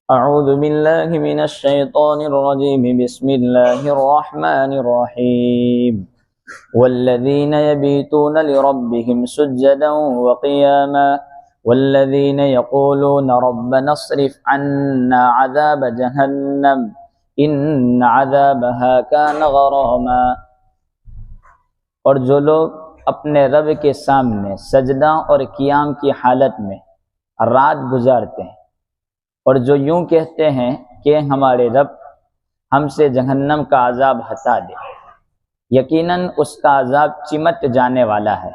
अऊज़ु बिल्लाहि मिनश शैतानिर रजीम बिस्मिल्लाहिर रहमानिर रहीम वल्लज़ीना यबीतूना लिरब्बिहिम सुज्जदन व क़ियामा वल्लज़ीना यक़ूलूना रब्बना अस्रिफ अन्ना अज़ाब जहन्नम इन्न अज़ाबहा कान गरामा। और जो लोग अपने रब के सामने सजदा और क़ियाम की हालत में रात गुजारते हैं और जो यूं कहते हैं कि हमारे रब हमसे जहन्नम का अजाब हटा दे, यकीनन उसका अजाब चिमट जाने वाला है।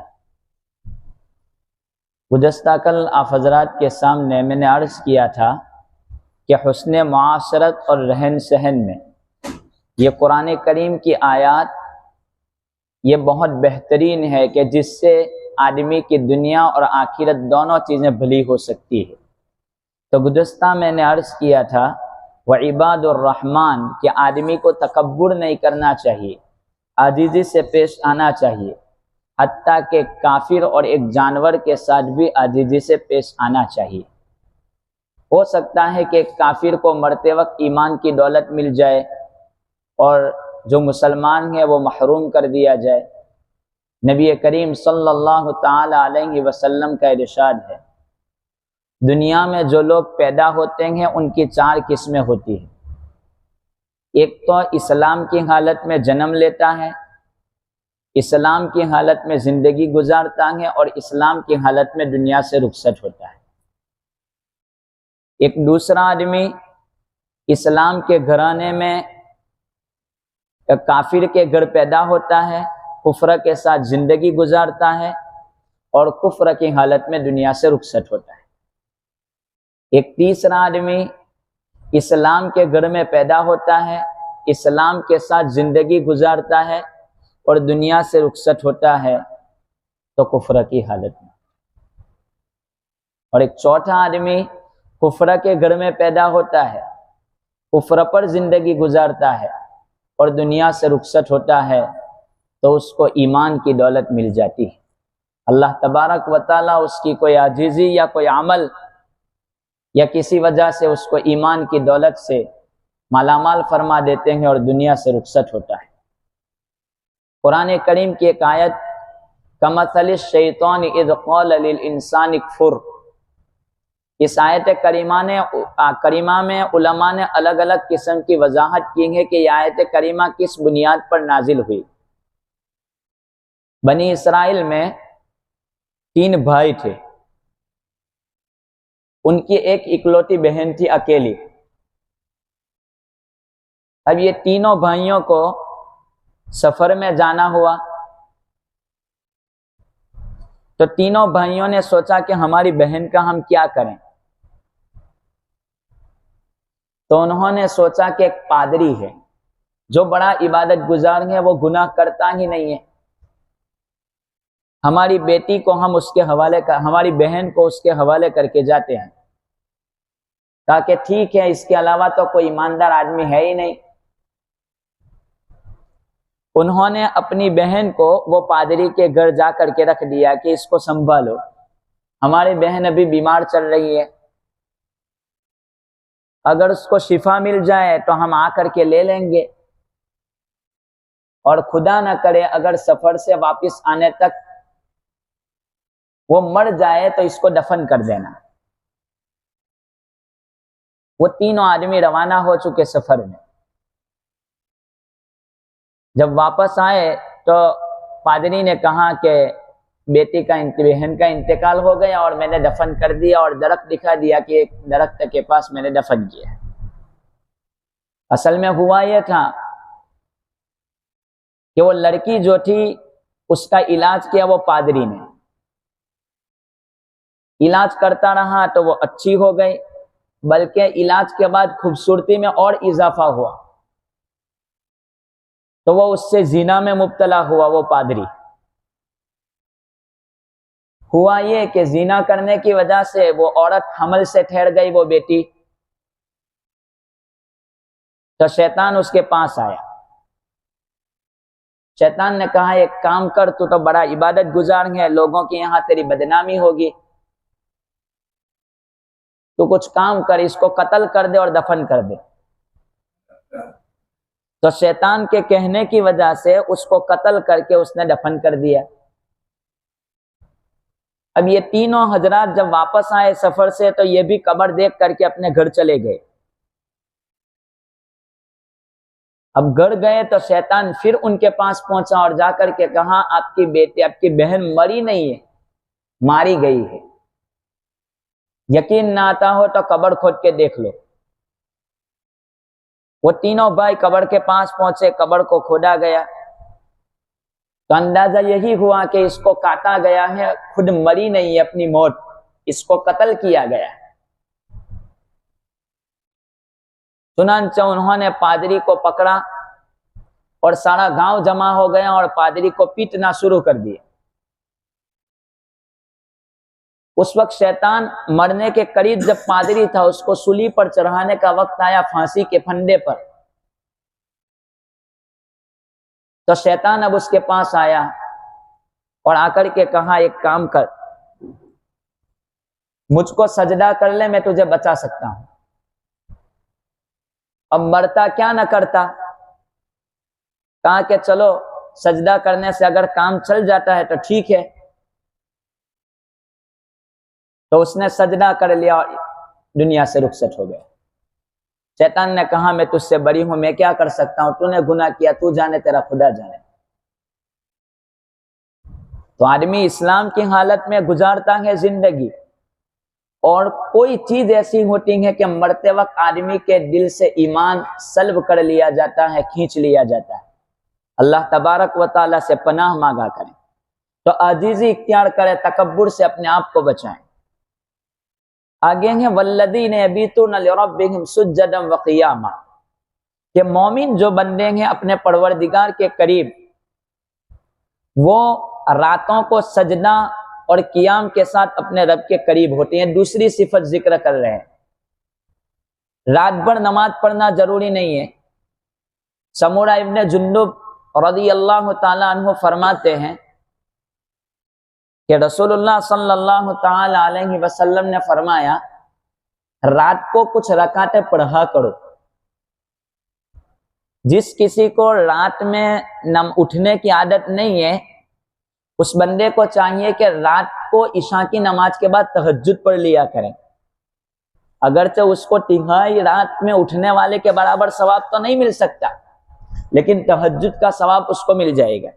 गुज़श्ता कल आप हज़रात के सामने मैंने अर्ज़ किया था कि हुस्न मुआशरत और रहन सहन में ये कुरान करीम की आयत ये बहुत बेहतरीन है कि जिससे आदमी की दुनिया और आखिरत दोनों चीज़ें भली हो सकती है। तो गुज़श्ता मैंने अर्ज़ किया था व इबादुर रहमान कि आदमी को तकब्बुर नहीं करना चाहिए, आजीज़ी से पेश आना चाहिए, हत्ता के काफिर और एक जानवर के साथ भी आजीज़ी से पेश आना चाहिए। हो सकता है कि काफिर को मरते वक्त ईमान की दौलत मिल जाए और जो मुसलमान है वो महरूम कर दिया जाए। नबी करीम सल्लल्लाहु ताला अलैहि वसल्लम का इरशाद है, दुनिया में जो लोग पैदा होते हैं उनकी चार किस्में होती हैं। एक तो इस्लाम की हालत में जन्म लेता है, इस्लाम की हालत में ज़िंदगी गुजारता है और इस्लाम की हालत में दुनिया से रुखसत होता है। एक दूसरा आदमी इस्लाम के घराने में काफिर के घर पैदा होता है, कुफ्र के साथ ज़िंदगी गुजारता है और कुफ्र की हालत में दुनिया से रुखसत होता है। एक तीसरा आदमी इस्लाम के घर में पैदा होता है, इस्लाम के साथ ज़िंदगी गुजारता है और दुनिया से रुखसत होता है तो कुफ्र की हालत में। और एक चौथा आदमी कुफ्र के घर में पैदा होता है, कुफ्र पर ज़िंदगी गुजारता है और दुनिया से रुखसत होता है तो उसको ईमान की दौलत मिल जाती है। अल्लाह तबारक व तआला उसकी कोई आजीज़ी या कोई अमल या किसी वजह से उसको ईमान की दौलत से मालामाल फरमा देते हैं और दुनिया से रुखसत होता है। कुरान करीम की एक आयत कमसलिश शैतान इज़ क़ाल लिल इंसानि कफ़ुर, इस आयत करीमा में उलमा ने अलग अलग किस्म की वजाहत की है कि यह आयत करीमा किस बुनियाद पर नाजिल हुई। बनी इसराइल में 3 भाई थे, उनकी एक इकलौती बहन थी अकेली। अब ये तीनों भाइयों को सफर में जाना हुआ तो तीनों भाइयों ने सोचा कि हमारी बहन का हम क्या करें। तो उन्होंने सोचा कि एक पादरी है जो बड़ा इबादत गुजार है, वो गुनाह करता ही नहीं है, हमारी बेटी को हम उसके हवाले कर, हमारी बहन को उसके हवाले करके जाते हैं, ताकि ठीक है इसके अलावा तो कोई ईमानदार आदमी है ही नहीं। उन्होंने अपनी बहन को वो पादरी के घर जा करके रख दिया कि इसको संभालो, हमारी बहन अभी बीमार चल रही है, अगर उसको शिफा मिल जाए तो हम आकर के ले लेंगे, और खुदा न करे अगर सफर से वापस आने तक वो मर जाए तो इसको दफन कर देना। वो तीनों आदमी रवाना हो चुके सफर में। जब वापस आए तो पादरी ने कहा कि बेटी का बहन का इंतकाल हो गया और मैंने दफन कर दिया, और दरख्त दिखा दिया कि एक दरख्त के पास मैंने दफन किया। असल में हुआ यह था कि वो लड़की जो थी उसका इलाज किया वो पादरी ने, इलाज करता रहा तो वो अच्छी हो गई, बल्कि इलाज के बाद खूबसूरती में और इजाफा हुआ, तो वो उससे जिना में मुब्तला हुआ। वो पादरी, हुआ ये कि जिना करने की वजह से वो औरत हमल से ठहर गई, वो बेटी। तो शैतान उसके पास आया, शैतान ने कहा एक काम कर, तू तो बड़ा इबादत गुजार है, लोगों के यहाँ तेरी बदनामी होगी, तू कुछ काम कर, इसको कत्ल कर दे और दफन कर दे। तो शैतान के कहने की वजह से उसको कत्ल करके उसने दफन कर दिया। अब ये तीनों हजरात जब वापस आए सफर से तो ये भी कब्र देख करके अपने घर चले गए। अब घर गए तो शैतान फिर उनके पास पहुंचा और जाकर के कहा, आपकी बेटी, आपकी बहन मरी नहीं है, मारी गई है। यकीन ना आता हो तो कब्र खोद के देख लो। वो तीनों भाई कब्र के पास पहुंचे, कब्र को खोदा गया तो अंदाजा यही हुआ कि इसको काटा गया है, खुद मरी नहीं है अपनी मौत, इसको कत्ल किया गया है। चुनांचे उन्होंने पादरी को पकड़ा और सारा गांव जमा हो गया और पादरी को पीटना शुरू कर दिया। उस वक्त शैतान मरने के करीब जब पादरी था, उसको सूली पर चढ़ाने का वक्त आया, फांसी के फंदे पर, तो शैतान अब उसके पास आया और आकर के कहा, एक काम कर, मुझको सजदा कर ले, मैं तुझे बचा सकता हूं। अब मरता क्या न करता, कहा कि चलो सजदा करने से अगर काम चल जाता है तो ठीक है। तो उसने सजदा कर लिया और दुनिया से रुखसत हो गया। शैतान ने कहा, मैं तुझसे बरी हूं, मैं क्या कर सकता हूं, तूने गुनाह किया, तू जाने, तेरा खुदा जाने। तो आदमी इस्लाम की हालत में गुजारता है जिंदगी, और कोई चीज ऐसी होती है कि मरते वक्त आदमी के दिल से ईमान सल्ब कर लिया जाता है, खींच लिया जाता है। अल्लाह तबारक व तआला से पनाह मांगा करें, तो आजीजी इख्तियार करें, तकब्बुर से अपने आप को बचाएं। आगे है वल्लदीन यबीतून लिरब्बिहिम सुज्जदन व क़ियामा, कि मोमिन जो बंदे हैं अपने परवरदिगार के करीब, वो रातों को सजदा और कियाम के साथ अपने रब के करीब होते हैं। दूसरी सिफत जिक्र कर रहे हैं, रात भर नमाज पढ़ना जरूरी नहीं है। समूरा इब्ने जुंदुब रज़ियल्लाहु ताला अन्हु फरमाते हैं कि रसूलुल्लाह सल्लल्लाहु ताला अलैहि वसल्लम ने फरमाया, रात को कुछ रकातें पढ़ा करो। जिस किसी को रात में उठने की आदत नहीं है, उस बंदे को चाहिए कि रात को इशा की नमाज के बाद तहज्जुद पढ़ लिया करें। अगरचे उसको तिहाई रात में उठने वाले के बराबर सवाब तो नहीं मिल सकता, लेकिन तहज्जुद का सवाब उसको मिल जाएगा।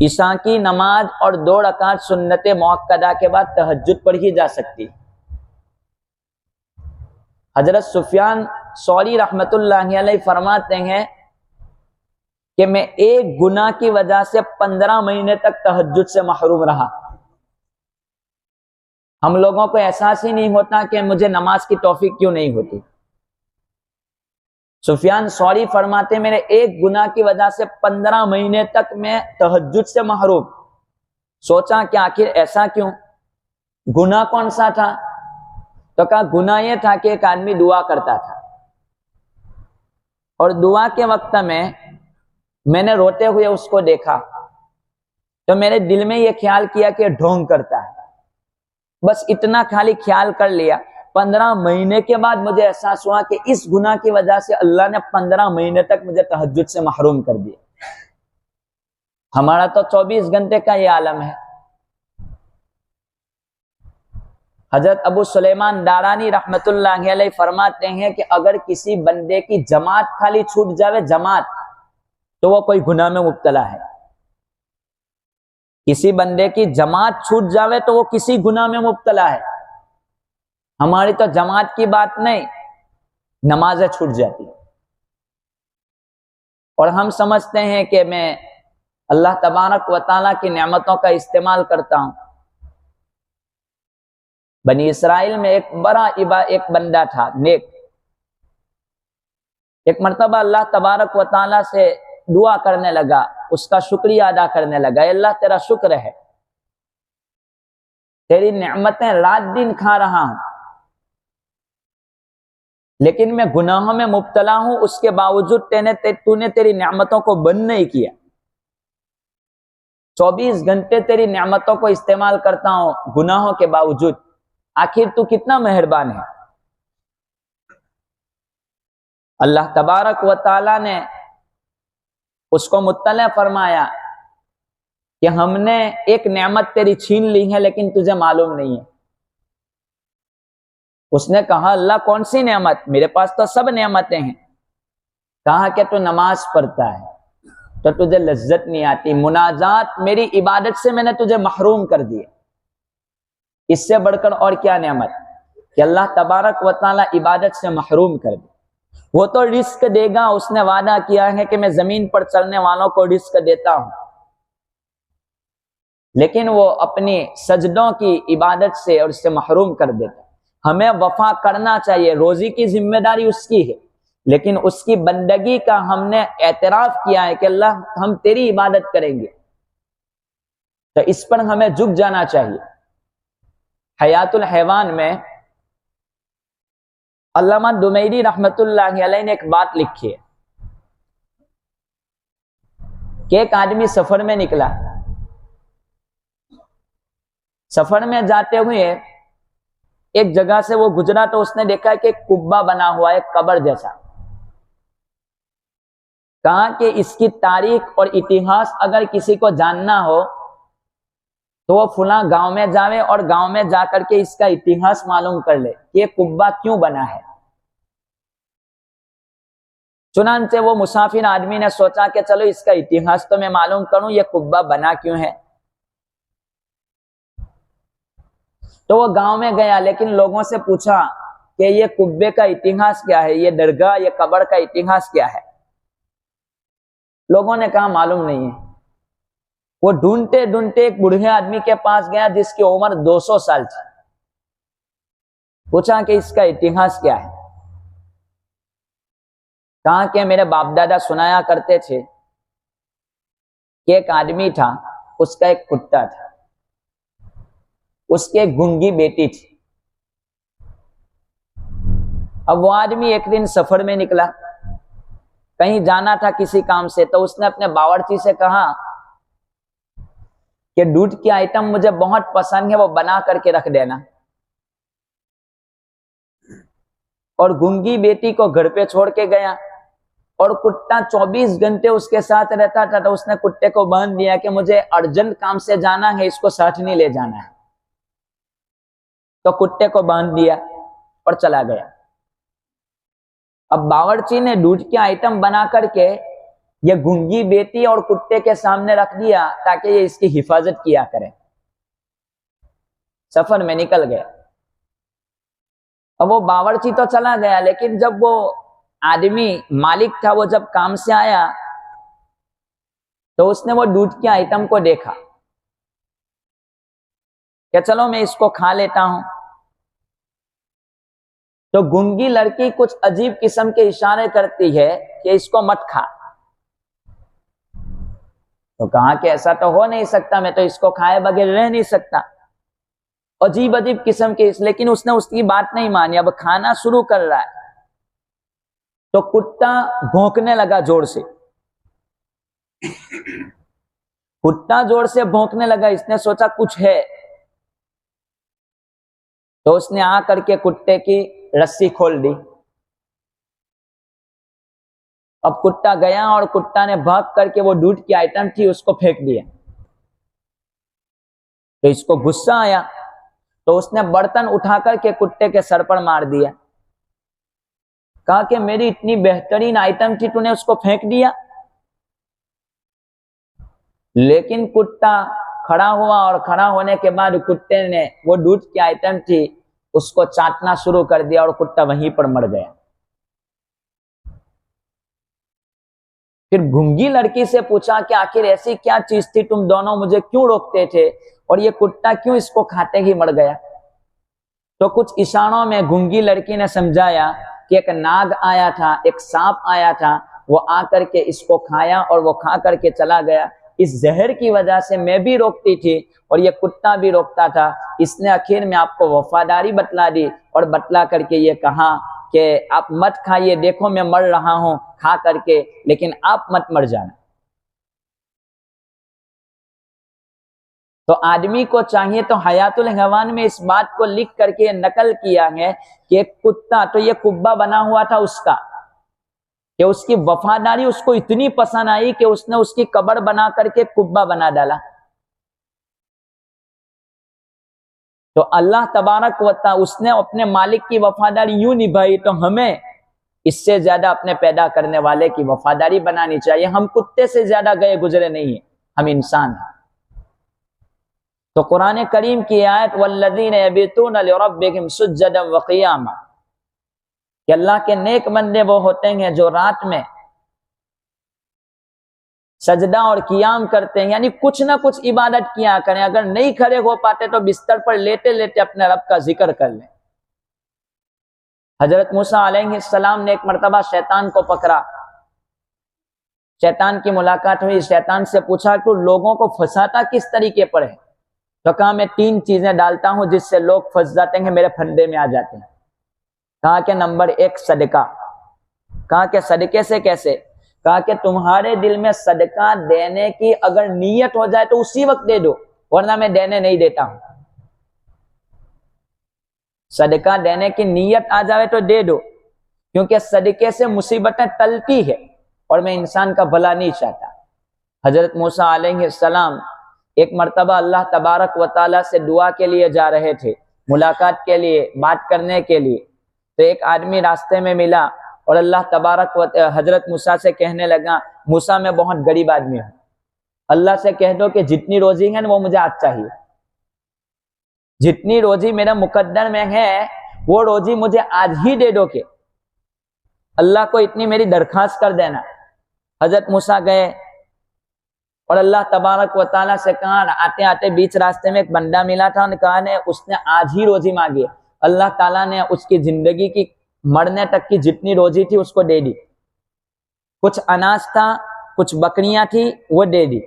इशा की नमाज और 2 रकात सुन्नत मुअक्कदा के बाद तहज्जुद पढ़ी जा सकती। हजरत सुफियान सौरी रहमतुल्लाहि अलैहि फरमाते हैं कि मैं एक गुनाह की वजह से 15 महीने तक तहज्जुद से महरूम रहा। हम लोगों को एहसास ही नहीं होता कि मुझे नमाज की तौफीक क्यों नहीं होती। सुफियान सौरी फरमाते, मेरे एक गुनाह की वजह से 15 महीने तक मैं तहज्जुद से महरूम। सोचा कि आखिर ऐसा क्यों, गुनाह कौन सा था? तो कहा, गुनाह यह था कि एक आदमी दुआ करता था और दुआ के वक्त में मैंने रोते हुए उसको देखा, तो मेरे दिल में यह ख्याल किया कि ढोंग करता है। बस इतना खाली ख्याल कर लिया। 15 महीने के बाद मुझे एहसास हुआ कि इस गुनाह की वजह से अल्लाह ने 15 महीने तक मुझे तहज्जुद से महरूम कर दिया। हमारा तो 24 घंटे का ये आलम है। हजरत अबू सुलेमान दारानी रहमतुल्लाहि अलैहि फरमाते हैं कि अगर किसी बंदे की जमात खाली छूट जावे, जमात, तो वो कोई गुनाह में मुब्तला है। किसी बंदे की जमात छूट जावे तो वो किसी गुनाह में मुब्तला है। हमारी तो जमात की बात नहीं, नमाजें छूट जाती और हम समझते हैं कि मैं अल्लाह तबारक व तआला की नेमतों का इस्तेमाल करता हूं। बनी इसराइल में एक बंदा था, नेक। एक मर्तबा अल्लाह तबारक व तआला से दुआ करने लगा, उसका शुक्रिया अदा करने लगा। अल्लाह तेरा शुक्र है, तेरी नेमतें रात दिन खा रहा हूं, लेकिन मैं गुनाहों में मुब्तला हूं, उसके बावजूद तूने तेरी नेमतों को बंद नहीं किया। 24 घंटे तेरी नेमतों को इस्तेमाल करता हूं गुनाहों के बावजूद, आखिर तू कितना मेहरबान है। अल्लाह तबारक व तआला ने उसको मुत्तला फरमाया कि हमने एक नेमत तेरी छीन ली है लेकिन तुझे मालूम नहीं है। उसने कहा अल्लाह कौन सी नेमत, मेरे पास तो सब नेमतें हैं। कहा कि तू नमाज पढ़ता है तो तुझे लज्जत नहीं आती, मुनाजात मेरी इबादत से मैंने तुझे महरूम कर दिया। इससे बढ़कर और क्या नेमत कि अल्लाह तबारक व तआला इबादत से महरूम कर दे। वो तो रिस्क देगा, उसने वादा किया है कि मैं जमीन पर चलने वालों को रिस्क देता हूं, लेकिन वो अपनी सजदों की इबादत से और उससे महरूम कर देता। हमें वफा करना चाहिए, रोजी की जिम्मेदारी उसकी है, लेकिन उसकी बंदगी का हमने एतराफ किया है कि अल्लाह हम तेरी इबादत करेंगे, तो इस पर हमें झुक जाना चाहिए। हयातुल हैवान में अल्लामा दुमैरी रहमतुल्लाहि अलैह ने एक बात लिखी है कि एक आदमी सफर में निकला, सफर में जाते हुए एक जगह से वो गुजरा तो उसने देखा कि एक कुब्बा बना हुआ है, कब्र जैसा। कहा कि इसकी तारीख और इतिहास अगर किसी को जानना हो तो वो फुला गांव में जावे और गांव में जाकर के इसका इतिहास मालूम कर ले कि ये कुब्बा क्यों बना है। चुनांचे वो मुसाफिर आदमी ने सोचा कि चलो इसका इतिहास तो मैं मालूम करूं, ये कुब्बा बना क्यों है। तो वो गांव में गया, लेकिन लोगों से पूछा कि ये कुब्बे का इतिहास क्या है, ये दरगाह, ये कब्र का इतिहास क्या है। लोगों ने कहा मालूम नहीं है। वो ढूंढते ढूंढते एक बूढ़े आदमी के पास गया जिसकी उम्र 200 साल थी। पूछा कि इसका इतिहास क्या है। कहा कि मेरे बाप दादा सुनाया करते थे कि एक आदमी था, उसका एक कुत्ता था, उसकी एक गूंगी बेटी थी। अब वो आदमी एक दिन सफर में निकला, कहीं जाना था किसी काम से, तो उसने अपने बावर्ची से कहा कि दूध की आइटम मुझे बहुत पसंद है, वो बना करके रख देना। और गूंगी बेटी को घर पे छोड़ के गया और कुत्ता 24 घंटे उसके साथ रहता था। तो उसने कुत्ते को बांध दिया कि मुझे अर्जेंट काम से जाना है, इसको साथ नहीं ले जाना है। तो कुत्ते को बांध दिया और चला गया। अब बावर्ची ने दूध की आइटम बना करके ये गूंगी बेटी और कुत्ते के सामने रख दिया ताकि ये इसकी हिफाजत किया करे। सफर में निकल गया। अब वो बावर्ची तो चला गया, लेकिन जब वो आदमी मालिक था, वो जब काम से आया तो उसने वो दूध की आइटम को देखा कि चलो मैं इसको खा लेता हूं। तो गूंगी लड़की कुछ अजीब किस्म के इशारे करती है कि इसको मत खा। तो कहा कि ऐसा तो हो नहीं सकता, मैं तो इसको खाए बगैर रह नहीं सकता। अजीब अजीब किस्म के, लेकिन उसने उसकी बात नहीं मानी। अब खाना शुरू कर रहा है तो कुत्ता भौंकने लगा जोर से। कुत्ता जोर से भौंकने लगा, इसने सोचा कुछ है, तो उसने आ करके कुत्ते की रस्सी खोल दी। अब कुत्ता गया और कुत्ता ने भाग करके वो दूध की आइटम थी उसको फेंक दिया। तो इसको गुस्सा आया तो उसने बर्तन उठा करके कुत्ते के सर पर मार दिया। कहा कि मेरी इतनी बेहतरीन आइटम थी, तूने उसको फेंक दिया। लेकिन कुत्ता खड़ा हुआ और खड़ा होने के बाद कुत्ते ने वो दूध की आइटम थी उसको चाटना शुरू कर दिया और कुत्ता वहीं पर मर गया। फिर गूंगी लड़की से पूछा कि आखिर ऐसी क्या चीज थी, तुम दोनों मुझे क्यों रोकते थे और ये कुत्ता क्यों इसको खाते ही मर गया। तो कुछ इशारों में गूंगी लड़की ने समझाया कि एक नाग आया था, एक सांप आया था, वो आकर के इसको खाया और वो खा करके चला गया। इस जहर की वजह से मैं भी रोकती थी और ये कुत्ता भी रोकता था। इसने आखिर में आपको वफादारी बतला दी और बतला करके ये कहा कि आप मत खाइए, देखो मैं मर रहा हूं खा करके, लेकिन आप मत मर जाना। तो आदमी को चाहिए, तो हयातुल हैवान में इस बात को लिख करके नकल किया है कि एक कुत्ता, तो ये कुब्बा बना हुआ था उसका, कि उसकी वफादारी उसको इतनी पसंद आई कि उसने उसकी कब्र बना करके कुब्बा बना डाला। तो अल्लाह तबारक व तआला उसने अपने मालिक की वफादारी यूं निभाई, तो हमें इससे ज्यादा अपने पैदा करने वाले की वफादारी बनानी चाहिए। हम कुत्ते से ज्यादा गए गुजरे नहीं है, हम इंसान हैं। तो कुरान करीम की आयत वल्लज़ीन यबीतून लिरब्बिहिम सुज्जदन व क़ियामा, कि अल्लाह के नेक बंदे वो होते हैं जो रात में सजदा और कियाम करते हैं, यानी कुछ ना कुछ इबादत किया करें। अगर नहीं खड़े हो पाते तो बिस्तर पर लेटे लेटे अपने रब का जिक्र कर लें। हजरत मूसा अलैहिस्सलाम ने एक मर्तबा शैतान को पकड़ा, शैतान की मुलाकात हुई, शैतान से पूछा कि लोगों को फंसाता किस तरीके पर है? तो कहा मैं 3 चीजें डालता हूं जिससे लोग फंस जाते हैं, मेरे फंदे में आ जाते हैं। कहा कि नंबर 1 सदका। कहा कि सदके से कैसे? कहा कि तुम्हारे दिल में सदका देने की अगर नीयत हो जाए तो उसी वक्त दे दो, वरना मैं देने नहीं देता हूं। सदका देने की नीयत आ जाए तो दे दो, क्योंकि सदके से मुसीबतें टलती है और मैं इंसान का भला नहीं चाहता। हजरत मूसा अलैहिस्सलाम एक मर्तबा अल्लाह तबारक व तआला से दुआ के लिए जा रहे थे, मुलाकात के लिए, बात करने के लिए। तो एक आदमी रास्ते में मिला और अल्लाह तबारक व हजरत मूसा से कहने लगा, मूसा मैं बहुत गरीब आदमी हूं, अल्लाह से कह दो कि जितनी रोजी है ना वो मुझे आज चाहिए, जितनी रोजी मेरा मुकद्दर में है वो रोजी मुझे आज ही दे दो, के अल्लाह को इतनी मेरी दरखास्त कर देना। हजरत मूसा गए और अल्लाह तबारक व तआला से कहा, आते आते बीच रास्ते में एक बंदा मिला था, कहा ने उसने आज ही रोजी मांगी। अल्लाह ताला ने उसकी जिंदगी की मरने तक की जितनी रोजी थी उसको दे दी। कुछ अनाज था, कुछ बकरियां थी, वो दे दी।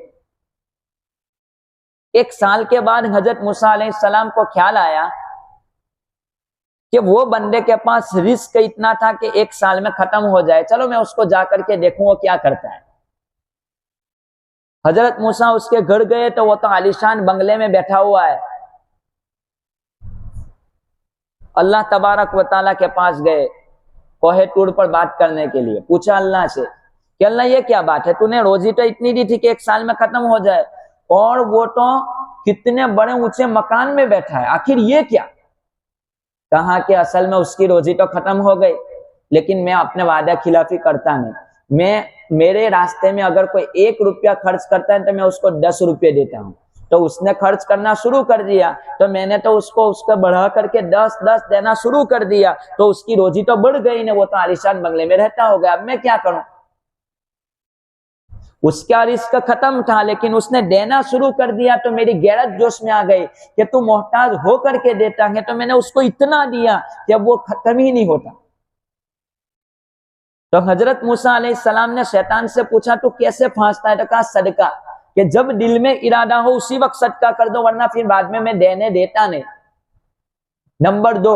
1 साल के बाद हजरत मूसा अलैहिस्सलाम को ख्याल आया कि वो बंदे के पास रिस्क इतना था कि 1 साल में खत्म हो जाए, चलो मैं उसको जाकर के देखूं वो क्या करता है। हजरत मूसा उसके घर गए तो वो तो आलीशान बंगले में बैठा हुआ है। अल्लाह तबारक व तआला के पास गए कोहे तूर पर बात करने के लिए, पूछा अल्लाह से कि अल्लाह ये क्या बात है, तूने रोजी तो इतनी दी थी कि 1 साल में खत्म हो जाए, और वो तो कितने बड़े ऊंचे मकान में बैठा है, आखिर ये क्या? कहा कि असल में उसकी रोजी तो खत्म हो गई, लेकिन मैं अपने वादा खिलाफी करता नहीं। मैं मेरे रास्ते में अगर कोई 1 रुपया खर्च करता है तो मैं उसको 10 रुपये देता हूँ। तो उसने खर्च करना शुरू कर दिया तो मैंने तो उसको बढ़ा करके 10-10 देना शुरू कर दिया, तो उसकी रोजी तो बढ़ गई ना, वो तो आलीशान बंगले में रहता होगा, अब मैं क्या करूं? उसका रिस्क खत्म था लेकिन उसने देना शुरू कर दिया, तो मेरी गैरत जोश में आ गई कि तू मोहताज हो करके देता है, तो मैंने उसको इतना दिया कि अब वो खत्म ही नहीं होता। तो हजरत मूसा अलैहिस्सलाम ने शैतान से पूछा तू कैसे फांसता है? तो कहा सदका, कि जब दिल में इरादा हो उसी वक्त सदका कर दो, वरना फिर बाद में मैं देने देता नहीं। नंबर 2,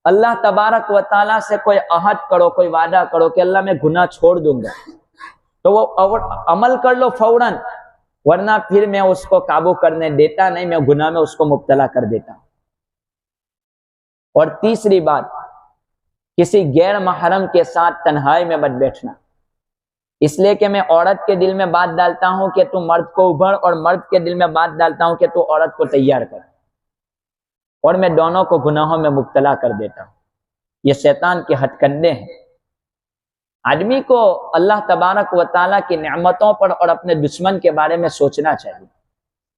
अल्लाह तबारक व तआला से कोई अहद करो, कोई वादा करो कि अल्लाह मैं गुनाह छोड़ दूंगा, तो वो अमल कर लो फौरन, वरना फिर मैं उसको काबू करने देता नहीं, मैं गुनाह में उसको मुब्तला कर देता। और तीसरी बात, किसी गैर महरम के साथ तन्हाई में मत बैठना, इसलिए कि मैं औरत के दिल में बात डालता हूं कि तू मर्द को उभर, और मर्द के दिल में बात डालता हूं कि तू औरत को तैयार कर, और मैं दोनों को गुनाहों में मुब्तला कर देता हूं। ये शैतान के हथकंडे हैं। आदमी को अल्लाह तबारक व तआला की नेमतों पर और अपने दुश्मन के बारे में सोचना चाहिए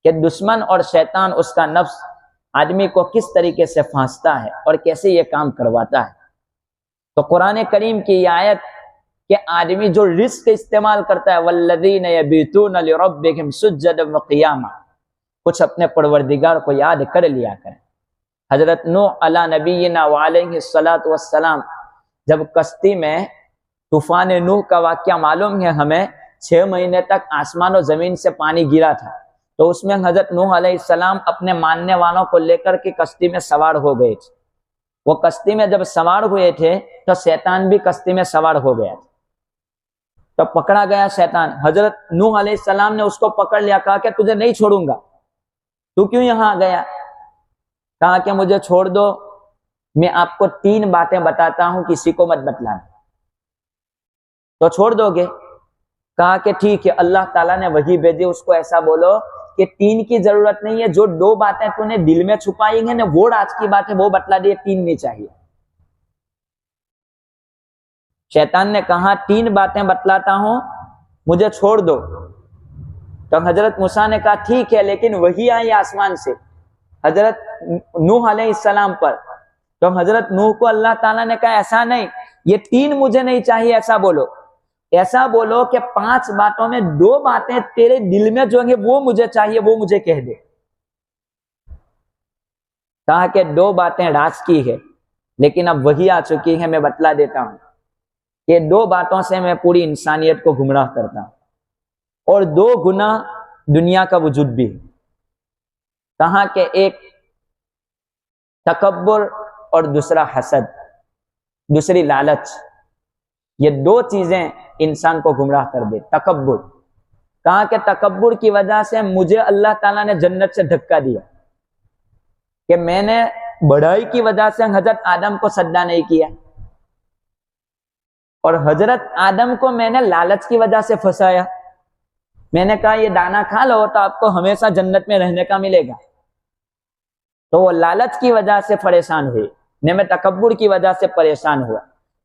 कि दुश्मन और शैतान, उसका नफ्स आदमी को किस तरीके से फांसता है और कैसे ये काम करवाता है। तो कुरान करीम की आयत कि आदमी जो रिस्क इस्तेमाल करता है, वल्लज़ीन यबीतून लिरब्बिहिम सुज्जदन व क़ियामा, कुछ अपने परवरदिगार को याद कर लिया करें। हजरत नूह अला नबीना व अलैहिस्सलातु वस्सलाम, जब कश्ती में तूफान नूह का वाक़या मालूम है हमें, 6 महीने तक आसमान और जमीन से पानी गिरा था, तो उसमें हजरत नूह अलैहिस्सलाम अपने मानने वालों को लेकर के कश्ती में सवार हो गए थे। वो कश्ती में जब सवार हुए थे तो शैतान भी कश्ती में सवार हो गया, तो पकड़ा गया शैतान। हजरत नूह अलैहिस्सलाम ने उसको पकड़ लिया, कहा कि तुझे नहीं छोड़ूंगा, तू क्यों यहाँ आ गया? कहा कि मुझे छोड़ दो, मैं आपको 3 बातें बताता हूं, किसी को मत बतलाना। तो छोड़ दोगे? कहा कि ठीक है, अल्लाह ताला ने वही भेजी, उसको ऐसा बोलो कि 3 की जरूरत नहीं है, जो 2 बातें तूने दिल में छुपाई हैं ना, वो आज की बात है, वो बतला दिए, 3 नहीं चाहिए। शैतान ने कहा 3 बातें बतलाता हूं, मुझे छोड़ दो। तो हजरत मूसा ने कहा ठीक है, लेकिन वही आई आसमान से हजरत नूह अलैहिस्सलाम पर। तो हजरत नूह को अल्लाह ताला ने कहा ऐसा नहीं, ये 3 मुझे नहीं चाहिए, ऐसा बोलो। ऐसा बोलो कि 5 बातों में 2 बातें तेरे दिल में जो है वो मुझे चाहिए, वो मुझे कह दे। कहा कि 2 बातें राज की है, लेकिन अब वही आ चुकी है, मैं बतला देता हूं कि 2 बातों से मैं पूरी इंसानियत को गुमराह करता हूं और 2 गुना दुनिया का वजूद भी है। कहा कि एक तकब्बुर और दूसरा हसद, दूसरी लालच। ये 2 चीजें इंसान को गुमराह कर दे। तकब्बुर, कहा कि तकब्बुर की वजह से मुझे अल्लाह ताला ने जन्नत से धक्का दिया कि मैंने बढ़ाई की वजह से हजरत आदम को सजदा नहीं किया, और हजरत आदम को मैंने लालच की वजह से फंसाया। मैंने कहा ये दाना खा लो तो आपको हमेशा जन्नत में रहने का मिलेगा, तो वो लालच की वजह से परेशान हुई, ने मैं तकब्बुर की वजह से परेशान हुआ।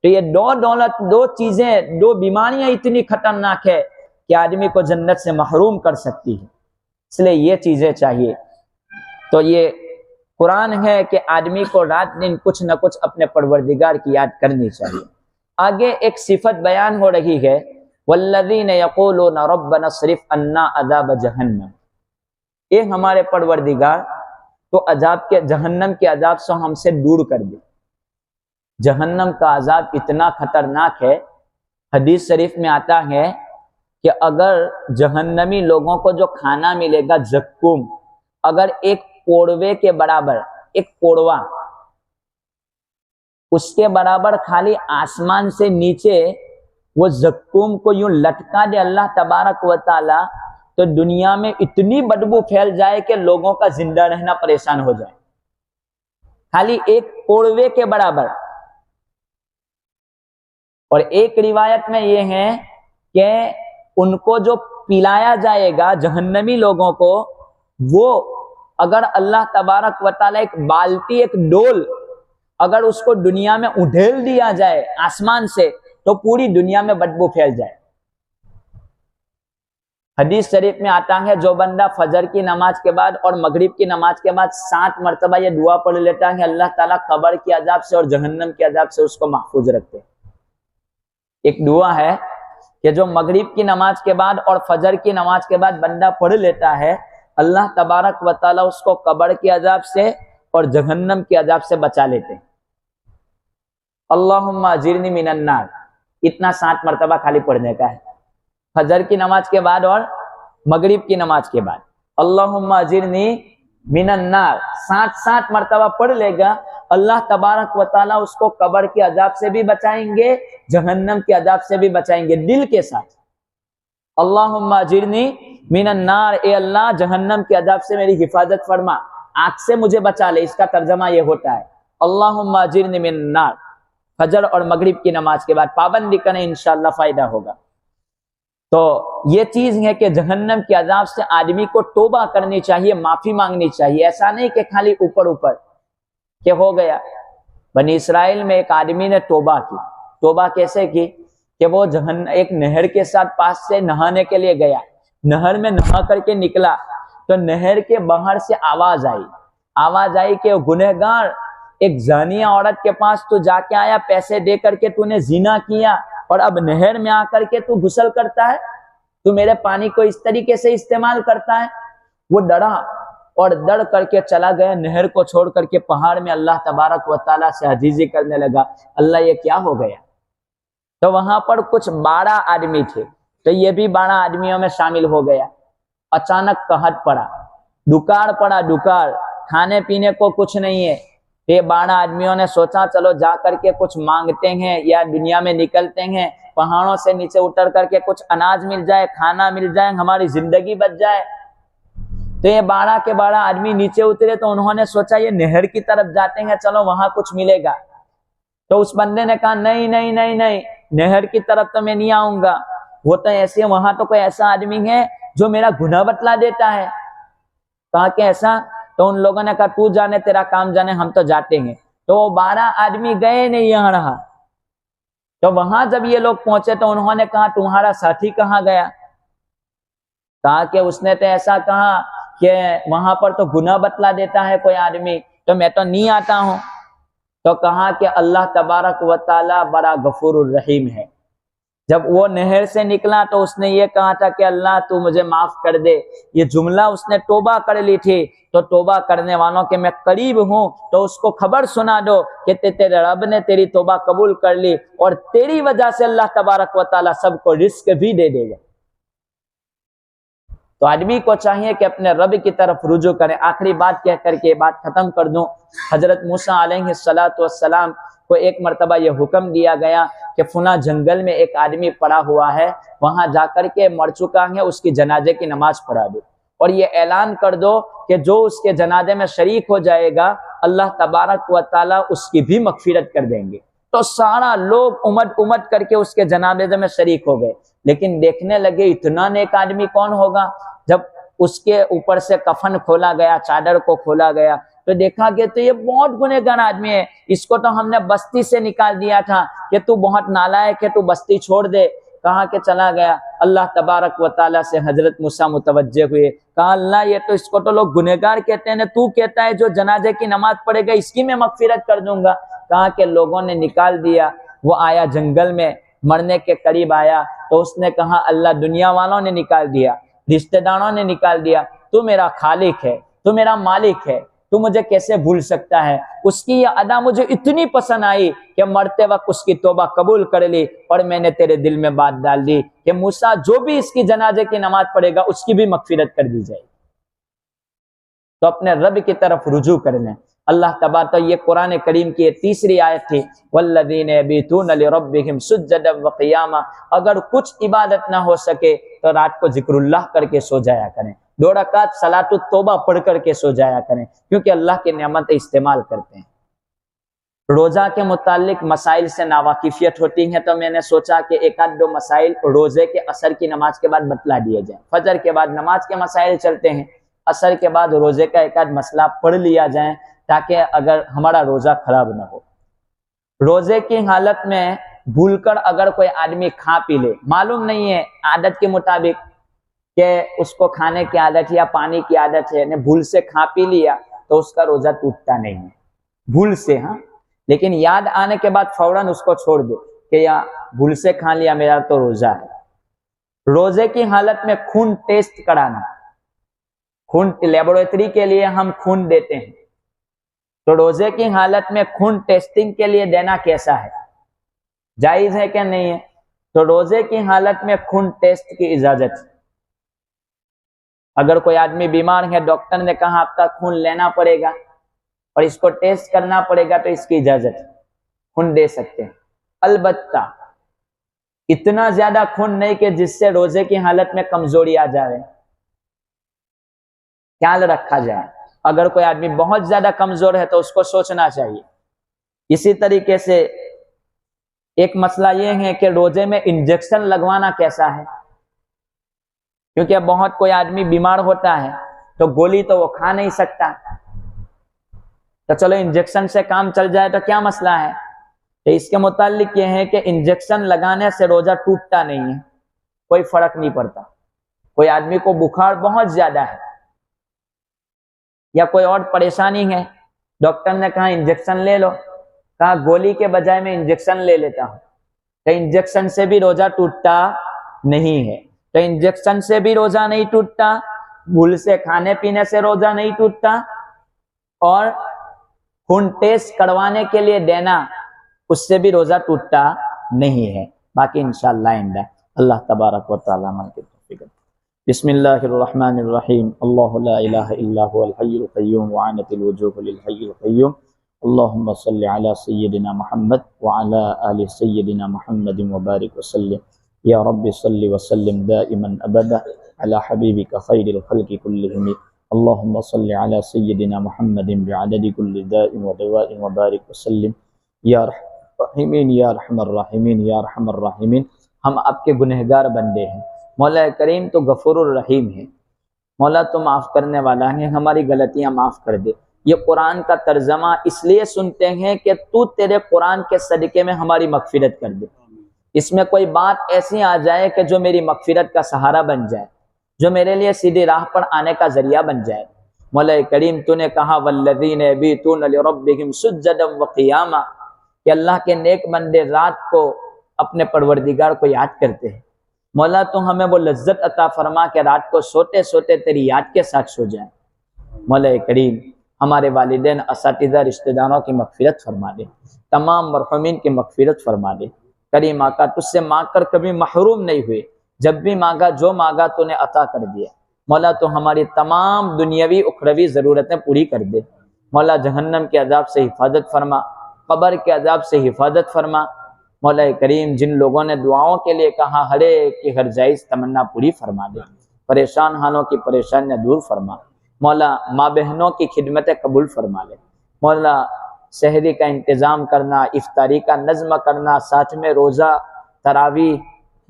तो ये 2 दौलत, 2 चीजें, 2 बीमारियां इतनी खतरनाक है कि आदमी को जन्नत से महरूम कर सकती है, इसलिए ये चीजें चाहिए। तो ये कुरान है कि आदमी को रात दिन कुछ न कुछ अपने परवरदिगार की याद करनी चाहिए। आगे एक सिफत बयान हो रही है, वल्लज़ीन यक़ूलूना रब्बना स्रिफ़ अन्ना अज़ाब जहन्नम, ये हमारे परवरदिगार तो अजाब के, जहन्नम के अजाब से हमसे दूर कर दे। जहन्नम का अजाब इतना खतरनाक है, हदीस शरीफ में आता है कि अगर जहन्नमी लोगों को जो खाना मिलेगा जक्कुम, अगर एक कोड़वे के बराबर, एक कोड़वा उसके बराबर खाली आसमान से नीचे वो जक्कुम को यूं लटका दे अल्लाह तबारक व तआला, तो दुनिया में इतनी बदबू फैल जाए कि लोगों का जिंदा रहना परेशान हो जाए। खाली एक कोड़वे के बराबर। और एक रिवायत में ये है कि उनको जो पिलाया जाएगा जहन्नमी लोगों को, वो अगर अल्लाह तबारक व तआला एक बाल्टी, एक डोल अगर उसको दुनिया में उधेल दिया जाए आसमान से, तो पूरी दुनिया में बदबू फैल जाए। हदीस शरीफ में आता है, जो बंदा फजर की नमाज के बाद और मगरिब की नमाज के बाद 7 मरतबा ये दुआ पढ़ लेता है, अल्लाह ताला कब्र के अजाब से और जहन्नम के अजाब से उसको महफूज रखते हैं। एक दुआ है कि जो मगरिब की नमाज के बाद और फजर की नमाज के बाद बंदा पढ़ लेता है, अल्लाह तबारक व तआला उसको कब्र के अजाब से और जहन्नम के अजाब से बचा लेते हैं। अल्लाहुम्मा अजिरनी मिनन नार, इतना 7 मरतबा खाली पढ़ने का है, फजर की नमाज के बाद और मगरिब की नमाज के बाद। अल्लाहुम्मा अजिरनी मिनन नार 7 मरतबा पढ़ लेगा, अल्लाह तबारक व तआला उसको कब्र के अजाब से भी बचाएंगे, जहन्नम के अजाब से भी बचाएंगे, दिल के साथ। अल्लाहुम्मा अजिरनी मिनन नार, ए अल्लाह जहन्नम के अजाब से मेरी हिफाजत फरमा, आग से मुझे बचा ले, इसका तर्जमा ये होता है अल्लाहुम्मा अजिरनी मिनन नार। फजर और मगरिब की नमाज के बाद पाबंदी करें, इंशाअल्लाह फायदा होगा। तो ये चीज है कि जहन्नम के अजाब से आदमी को तौबा करनी चाहिए, माफी मांगनी चाहिए। ऐसा नहीं कि खाली ऊपर ऊपर के हो गया। बनी इसराइल में एक आदमी ने तौबा की। तौबा कैसे की कि वो एक नहर के साथ पास से नहाने के लिए गया, नहर में नहा करके निकला तो नहर के बाहर से आवाज आई कि गुनहगार, एक जानिया औरत के पास तू जाके आया, पैसे दे करके तूने जिना किया और अब नहर में आकर के तू गुस्ल करता है, तू मेरे पानी को इस तरीके से इस्तेमाल करता है। वो डरा और डर करके चला गया, नहर को छोड़ करके पहाड़ में अल्लाह तबारक व तआला से अजीजी करने लगा, अल्लाह ये क्या हो गया। तो वहां पर कुछ 12 आदमी थे, तो ये भी 12 आदमियों में शामिल हो गया। अचानक कहत पड़ा, दुकाळ पड़ा, दुकाळ, खाने पीने को कुछ नहीं है। ये 12 आदमियों ने सोचा चलो जा करके कुछ मांगते हैं या दुनिया में निकलते हैं, पहाड़ों से नीचे उतर करके कुछ अनाज मिल जाए, खाना मिल जाए, हमारी जिंदगी बच जाए। तो ये 12 के 12 आदमी नीचे उतरे तो उन्होंने सोचा ये नहर की तरफ जाते हैं, चलो वहां कुछ मिलेगा। तो उस बंदे ने कहा नहीं नहीं नहीं नहीं, नहर की तरफ तो मैं नहीं आऊंगा, वो तो ऐसे, वहां तो कोई ऐसा आदमी है जो मेरा गुनाह बतला देता है। कहा कि ऐसा? तो उन लोगों ने कहा तू जाने, तेरा काम जाने, हम तो जाते हैं। तो वो 12 आदमी गए नहीं, यहाँ रहा। तो वहां जब ये लोग पहुंचे तो उन्होंने कहा तुम्हारा साथी कहाँ गया? कहा कि उसने तो ऐसा कहा कि वहां पर तो गुनाह बतला देता है कोई आदमी, तो मैं तो नहीं आता हूं। तो कहा कि अल्लाह तबारक व तआला बड़ा गफूरुर रहीम है। जब वो नहर से निकला तो उसने ये कहा था कि अल्लाह तू मुझे माफ कर दे। ये जुमला उसने तौबा कर ली थी। तो तौबा करने वालों के मैं करीब हूं, तो उसको खबर सुना दो कि तेरे रब ने तेरी तौबा कबूल कर ली और तेरी वजह से अल्लाह तबारक व तआला सबको रिस्क भी दे देगा। तो आदमी को चाहिए कि अपने रब की तरफ रुजू करें। आखिरी बात कह करके बात खत्म कर दूं। हजरत मूसा अलैहिस्सलातु वस्सलाम को एक मरतबा यह हुक्म दिया गया कि फुला जंगल में एक आदमी पड़ा हुआ है, वहां जाकर के मर चुका है, उसकी जनाजे की नमाज पढ़ा दो और ये ऐलान कर दो कि जो उसके जनाजे में शरीक हो जाएगा अल्लाह तबारक व तआला उसकी भी मगफिरत कर देंगे। तो सारा लोग उमड़ उमड़ करके उसके जनाजे में शरीक हो गए, लेकिन देखने लगे इतना नेक आदमी कौन होगा। जब उसके ऊपर से कफन खोला गया, चादर को खोला गया, तो देखा कि तो ये बहुत गुनहगार आदमी है, इसको तो हमने बस्ती से निकाल दिया था कि तू बहुत नालायक है, तू बस्ती छोड़ दे। कहा के चला गया। अल्लाह तबारक व तआला से हजरत मूसा मुतवज्जे हुए, कहा अल्लाह ये तो, इसको तो लोग गुनहगार कहते हैं, तू कहता है जो जनाजे की नमाज पढ़ेगा इसकी मैं मगफिरत कर दूंगा। कहा कि लोगों ने निकाल दिया। वो आया जंगल में, मरने के करीब आया तो उसने कहा अल्लाह दुनिया वालों ने निकाल दिया, रिश्तेदारों ने निकाल दिया, तू मेरा खालिक है, तू मेरा मालिक है, तू मुझे कैसे भूल सकता है। उसकी ये अदा मुझे इतनी पसंद आई कि मरते वक्त उसकी तौबा कबूल कर ली और मैंने तेरे दिल में बात डाल दी कि मूसा जो भी इसकी जनाजे की नमाज पढ़ेगा उसकी भी मगफिरत कर दी जाएगी। तो अपने रब की तरफ रुजू कर लें। अल्लाह तबारक, ये कुरान करीम की तीसरी आयत थी, वल्लज़ीना यबीतूना लिरब्बिहिम सुज्जदन व क़ियामा। अगर कुछ इबादत ना हो सके तो रात को जिक्रुल्लाह करके सो जाया करें, 2 रकात सलातुत तौबा पढ़ करके सो जाया करें, क्योंकि अल्लाह की नेमत इस्तेमाल करते हैं। रोजा के मुतालिक मसाइल से नावाकिफियत होती है, तो मैंने सोचा कि एक आध 2 मसाइल रोजे के असर की नमाज के बाद बतला दिए जाए। फजर के बाद नमाज के मसाइल चलते हैं, असर के बाद रोजे का एक आध मसला पढ़ लिया जाए ताकि अगर हमारा रोजा खराब ना हो। रोजे की हालत में भूलकर अगर कोई आदमी खा पी ले, मालूम नहीं है आदत के मुताबिक कि उसको खाने की आदत या पानी की आदत है, ने भूल से खा पी लिया तो उसका रोजा टूटता नहीं है, भूल से। हाँ, लेकिन याद आने के बाद फौरन उसको छोड़ दे कि या भूल से खा लिया, मेरा तो रोजा है। रोजे की हालत में खून टेस्ट कराना, खून लेबोरेटरी के लिए हम खून देते हैं, तो रोजे की हालत में खून टेस्टिंग के लिए देना कैसा है, जायज है क्या नहीं है? तो रोजे की हालत में खून टेस्ट की इजाजत है। अगर कोई आदमी बीमार है, डॉक्टर ने कहा आपका खून लेना पड़ेगा और इसको टेस्ट करना पड़ेगा, तो इसकी इजाजत है, खून दे सकते हैं। अलबत्ता इतना ज्यादा खून नहीं कि जिससे रोजे की हालत में कमजोरी आ जाए, ख्याल रखा जाए। अगर कोई आदमी बहुत ज्यादा कमजोर है तो उसको सोचना चाहिए। इसी तरीके से एक मसला यह है कि रोजे में इंजेक्शन लगवाना कैसा है, क्योंकि अब बहुत कोई आदमी बीमार होता है तो गोली तो वो खा नहीं सकता, तो चलो इंजेक्शन से काम चल जाए तो क्या मसला है। तो इसके मुतालिक ये है कि इंजेक्शन लगाने से रोजा टूटता नहीं है, कोई फर्क नहीं पड़ता। कोई आदमी को बुखार बहुत ज्यादा है या कोई और परेशानी है, डॉक्टर ने कहा इंजेक्शन ले लो, कहा गोली के बजाय मैं इंजेक्शन ले लेता हूं, तो इंजेक्शन से भी रोजा टूटता नहीं है। तो इंजेक्शन से भी रोजा नहीं टूटता, भूल से खाने पीने से रोजा नहीं टूटता, और खून टेस्ट करवाने के लिए देना उससे भी रोजा टूटता नहीं है। बाकी इंशाअल्लाह आइंदा अल्लाह तबारक व तआला अमल की तौफीक। बिस्मिल्लाहिर्रहमानिर्रहीम। अल्लाहु ला इलाहा इल्ला हुवल हय्युल क़य्यूम व अनतिल वजूहु लिल हय्यिल क़य्यूम। अल्लाहुम्मा सल्लि अला सय्यिदिना मुहम्मद व अला आलि सय्यिदिना मुहम्मदिन व बारिक व सल्लिम। या रब्बि सल्लि व सल्लिम दाइमन अबदा अला हबीबिका खैरिल खल्क़ि कुल्लिहिम अल्लाहुम्मा सल्लि अला सय्यिदिना मुहम्मदिन बिअददि कुल्लि दाइन व दवाइन व बारिक वसल्लिम या रहीमीन या रहमर रहीमीन या रहमर रहीमीन। हम आपके गुनहगार बंदे हैं। मौला करीम तो गफूरुर रहीम है। मौला तो माफ़ करने वाला है, हमारी गलतियां माफ़ कर दे। ये कुरान का तर्जमा इसलिए सुनते हैं कि तू तेरे कुरान के सदके में हमारी मगफिरत कर दे। इसमें कोई बात ऐसी आ जाए कि जो मेरी मगफिरत का सहारा बन जाए, जो मेरे लिए सीधी राह पर आने का जरिया बन जाए। मौला करीम तूने कहा वल्लज़ीना यबीतूना लिरब्बिहिम सुज्जदन व क़ियामा, कि अल्लाह के नेक बंदे रात को अपने परवरदिगार को याद करते हैं। मौला तो हमें वो लज्जत अता फरमा के रात को सोते सोते तेरी याद के साथ सो जाए। मौला करीम हमारे वालिदैन, असातिज़ा, रिश्तेदारों की मगफिरत फरमा दे, तमाम मरहुमीन की मगफिरत फरमा दे। करीम आका तुझसे मांग कर कभी महरूम नहीं हुए, जब भी मांगा जो मांगा तूने अता कर दिया। मौला तो हमारी तमाम दुनियावी उखरवी ज़रूरतें पूरी कर दे। मौला जहन्नम के अजाब से हिफाजत फरमा, कब्र के अजाब से हिफाजत फरमा। मौला करीम जिन लोगों ने दुआओं के लिए कहा, हर एक की हर जायज़ तमन्ना पूरी फरमा दे। परेशान हालों की परेशानियाँ दूर फरमा। मौला माँ बहनों की खिदमतें कबूल फरमा ले। मौला सहरी का इंतज़ाम करना, इफ्तारी का नज़्म करना, साथ में रोज़ा, तरावी,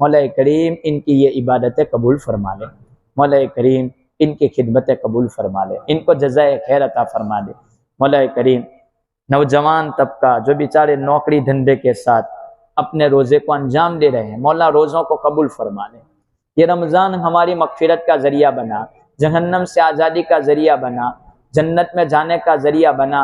मौला करीम इनकी ये इबादतें कबूल फरमा ले। मौला करीम इनकी खिदमतें कबूल फरमा ले, इनको जज़ाए खैर अता फरमा दे। मौला करीम नौजवान तबका जो बेचारे नौकरी धंधे के साथ अपने रोज़े को अंजाम दे रहे हैं, मौला रोज़ों को कबूल फरमा ले। ये रमज़ान हमारी मगफिरत का ज़रिया बना, जहन्नम से आज़ादी का ज़रिया बना, जन्नत में जाने का ज़रिया बना,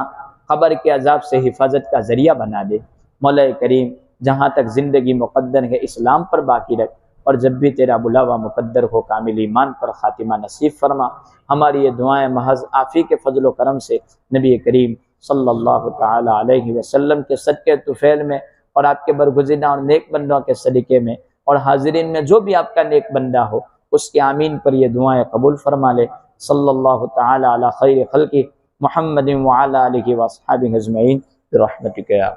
क़ब्र के अजाब से हिफाजत का ज़रिया बना दे। मौला करीम जहाँ तक ज़िंदगी मुक़द्दर है इस्लाम पर बाकी रख, और जब भी तेरा बुलावा मुक़द्दर हो कामिल ईमान पर ख़ातिमा नसीब फरमा। हमारी ये दुआएं महज़ आफ़ी के फ़ज़ल व करम से नबी करीम सल्लल्लाहु तआला अलैहि वसल्लम के सदक़े तुफ़ैल में और आपके बरगुज़िदा और नेक बंदों के सदक़े में और हाज़िरीन में जो भी आपका नेक बंदा हो उसके आमीन पर ये दुआएं कबूल फरमा ले। सल्लल्लाहु तआला अला खैरि खल्क़ि मुहम्मदिन व अला आलिहि व अस्हाबिहि अजमईन बिरहमतिका या